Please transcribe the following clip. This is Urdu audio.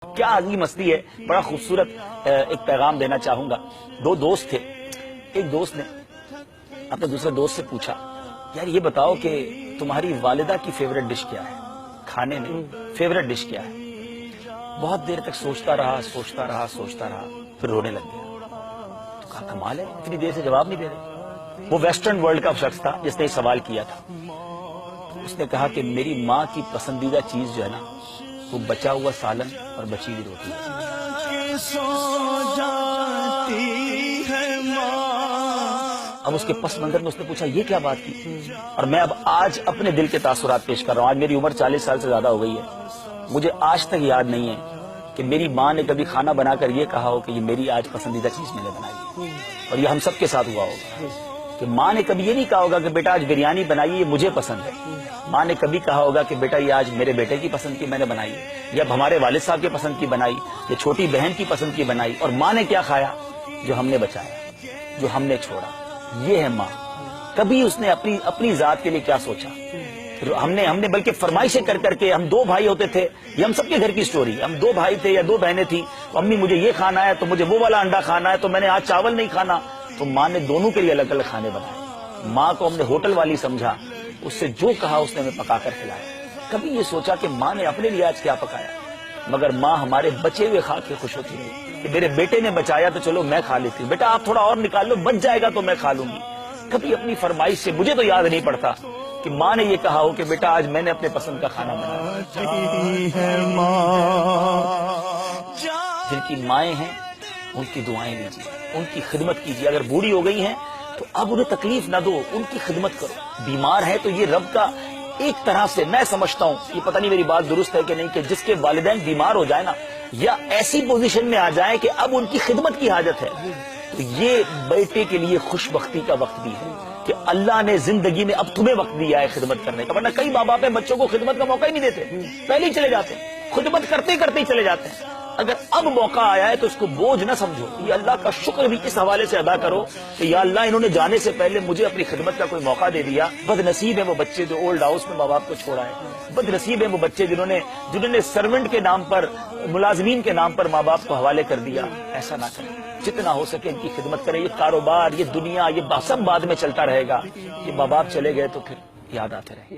کیا عظیم ہستی ہے. بڑا خوبصورت ایک پیغام دینا چاہوں گا. دو دوست تھے. ایک دوست نے اپنے دوسرے دوست سے پوچھا, یار یہ بتاؤ کہ تمہاری والدہ کی فیوریٹ ڈش کیا ہے, کھانے میں فیوریٹ ڈش کیا ہے. بہت دیر تک سوچتا رہا, پھر رونے لگ گیا. تو کہا کمال ہے, اتنی دیر سے جواب نہیں دے رہے. وہ ویسٹرن ورلڈ کا شخص تھا جس نے یہ سوال کیا تھا. اس نے کہا کہ میری ماں کی پسندیدہ چیز جو ہے نا, وہ بچا ہوا سالن اور بچی ہوئی روٹی ہے. اب اس کے پس منظر میں اس نے پوچھا یہ کیا بات کی. اور میں اب آج اپنے دل کے تاثرات پیش کر رہا ہوں. آج میری عمر 40 سال سے زیادہ ہو گئی ہے. مجھے آج تک یاد نہیں ہے کہ میری ماں نے کبھی کھانا بنا کر یہ کہا ہو کہ یہ میری آج پسندیدہ چیز میں نے بنائی ہے. اور یہ ہم سب کے ساتھ ہوا ہوگا کہ ماں نے کبھی یہ نہیں کہا ہوگا کہ بیٹا آج بریانی بنائی یہ مجھے پسند ہے. ماں نے کبھی کہا ہوگا کہ بیٹا یہ آج میرے بیٹے کی پسند کی میں نے بنائی, یا ہمارے والد صاحب کے پسند کی بنائی, یا چھوٹی بہن کی پسند کی بنائی. اور ماں نے کیا کھایا؟ جو ہم نے بچایا, جو ہم نے چھوڑا. یہ ہے ماں. کبھی اس نے اپنی ذات کے لیے کیا سوچا. ہم نے بلکہ فرمائشیں کر کے, ہم 2 بھائی ہوتے تھے, یہ ہم سب کے گھر کی سٹوری. ہم 2 بھائی تھے یا 2 بہنیں تھیں, امی مجھے یہ کھانا ہے تو مجھے وہ والا انڈا کھانا ہے, تو میں نے آج چاول نہیں کھانا. تو ماں نے دونوں کے لیے الگ الگ کھانے بنائے. ماں کو ہم نے ہوٹل والی سمجھا, اس سے جو کہا اس نے ہمیں پکا کر کھلایا. کبھی یہ سوچا کہ ماں نے اپنے لیے آج کیا پکایا. مگر ماں ہمارے بچے ہوئے کھا کے خوش ہوتی ہے کہ میرے بیٹے نے بچایا تو چلو میں کھا لیتی ہوں, بیٹا آپ تھوڑا اور نکال لو, بچ جائے گا تو میں کھا لوں گی. کبھی اپنی فرمائش سے, مجھے تو یاد نہیں پڑتا کہ ماں نے یہ کہا ہو کہ بیٹا آج میں نے اپنے پسند کا کھانا بنایا. جن کی مائیں ہیں ان کی دعائیں لیجیے, ان کی خدمت کیجیے. اگر بوڑھی ہو گئی ہیں تو اب انہیں تکلیف نہ دو, ان کی خدمت کرو. بیمار ہے تو یہ رب کا ایک طرح سے میں سمجھتا ہوں, یہ پتہ نہیں میری بات درست ہے کہ نہیں, کہ جس کے والدین بیمار ہو جائے نا, یا ایسی پوزیشن میں آ جائیں کہ اب ان کی خدمت کی حاجت ہے, تو یہ بیٹے کے لیے خوش بختی کا وقت بھی ہے کہ اللہ نے زندگی میں اب تمہیں وقت دیا ہے خدمت کرنے کا. ورنہ کئی ماں باپ بچوں کو خدمت کا موقع ہی نہیں دیتے, پہلے ہی چلے جاتے ہیں, خدمت کرتے ہی چلے جاتے ہیں. اگر اب موقع آیا ہے تو اس کو بوجھ نہ سمجھو, یہ اللہ کا شکر بھی اس حوالے سے ادا کرو کہ یا اللہ انہوں نے جانے سے پہلے مجھے اپنی خدمت کا کوئی موقع دے دیا. بد نصیب ہے وہ بچے جو اولڈ ہاؤس میں ماں باپ کو چھوڑا ہے. بد نصیب ہے وہ بچے جنہوں نے سرونٹ کے نام پر, ملازمین کے نام پر ماں باپ کو حوالے کر دیا. ایسا نہ کریں, جتنا ہو سکے ان کی خدمت کریں. یہ کاروبار, یہ دنیا, یہ سب بعد میں چلتا رہے گا. یہ ماں باپ چلے گئے تو پھر یاد آتے رہے.